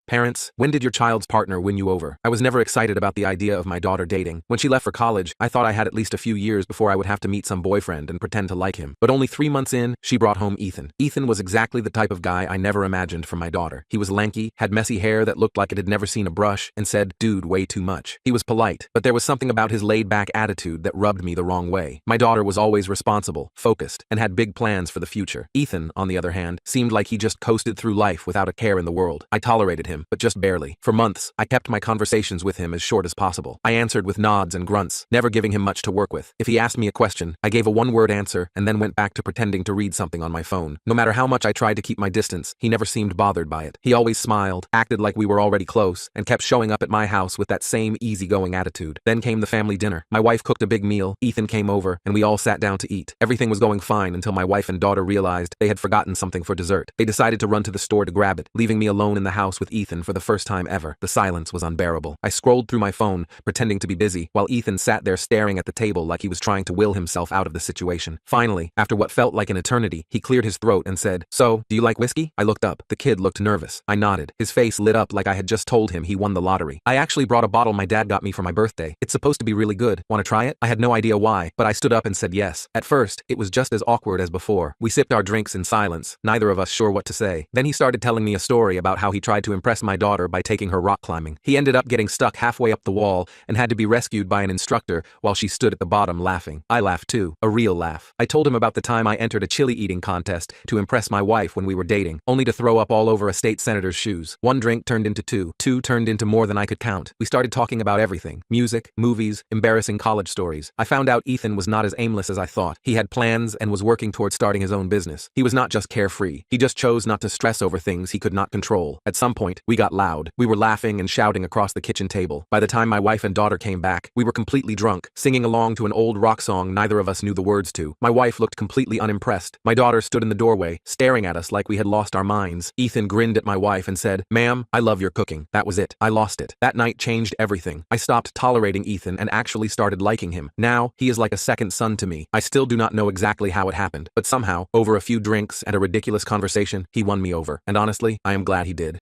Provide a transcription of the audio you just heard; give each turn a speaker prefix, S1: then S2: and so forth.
S1: Parents, when did your child's partner win you over? I was never excited about the idea of my daughter dating. When she left for college, I thought I had at least a few years before I would have to meet some boyfriend and pretend to like him. But only 3 months in, she brought home Ethan. Ethan was exactly the type of guy I never imagined for my daughter. He was lanky, had messy hair that looked like it had never seen a brush, and said, "Dude, way too much." He was polite, but there was something about his laid-back attitude that rubbed me the wrong way. My daughter was always responsible, focused, and had big plans for the future. Ethan, on the other hand, seemed like he just coasted through life without a care in the world. I tolerated him, but just barely. For months, I kept my conversations with him as short as possible. I answered with nods and grunts, never giving him much to work with. If he asked me a question, I gave a one-word answer and then went back to pretending to read something on my phone. No matter how much I tried to keep my distance, he never seemed bothered by it. He always smiled, acted like we were already close, and kept showing up at my house with that same easygoing attitude. Then came the family dinner. My wife cooked a big meal, Ethan came over, and we all sat down to eat. Everything was going fine until my wife and daughter realized they had forgotten something for dessert. They decided to run to the store to grab it, leaving me alone in the house with Ethan for the first time ever. The silence was unbearable. I scrolled through my phone, pretending to be busy, while Ethan sat there staring at the table like he was trying to will himself out of the situation. Finally, after what felt like an eternity, he cleared his throat and said, "So, do you like whiskey?" I looked up. The kid looked nervous. I nodded. His face lit up like I had just told him he won the lottery. "I actually brought a bottle my dad got me for my birthday. It's supposed to be really good. Want to try it?" I had no idea why, but I stood up and said yes. At first, it was just as awkward as before. We sipped our drinks in silence, neither of us sure what to say. Then he started telling me a story about how he tried to impress my daughter by taking her rock climbing. He ended up getting stuck halfway up the wall and had to be rescued by an instructor while she stood at the bottom laughing. I laughed too, a real laugh. I told him about the time I entered a chili eating contest to impress my wife when we were dating, only to throw up all over a state senator's shoes. One drink turned into two. Two turned into more than I could count. We started talking about everything: music, movies, embarrassing college stories. I found out Ethan was not as aimless as I thought. He had plans and was working towards starting his own business. He was not just carefree. He just chose not to stress over things he could not control. At some point, we got loud. We were laughing and shouting across the kitchen table. By the time my wife and daughter came back, we were completely drunk, singing along to an old rock song neither of us knew the words to. My wife looked completely unimpressed. My daughter stood in the doorway, staring at us like we had lost our minds. Ethan grinned at my wife and said, "Ma'am, I love your cooking." That was it. I lost it. That night changed everything. I stopped tolerating Ethan and actually started liking him. Now, he is like a second son to me. I still do not know exactly how it happened, but somehow, over a few drinks and a ridiculous conversation, he won me over. And honestly, I am glad he did.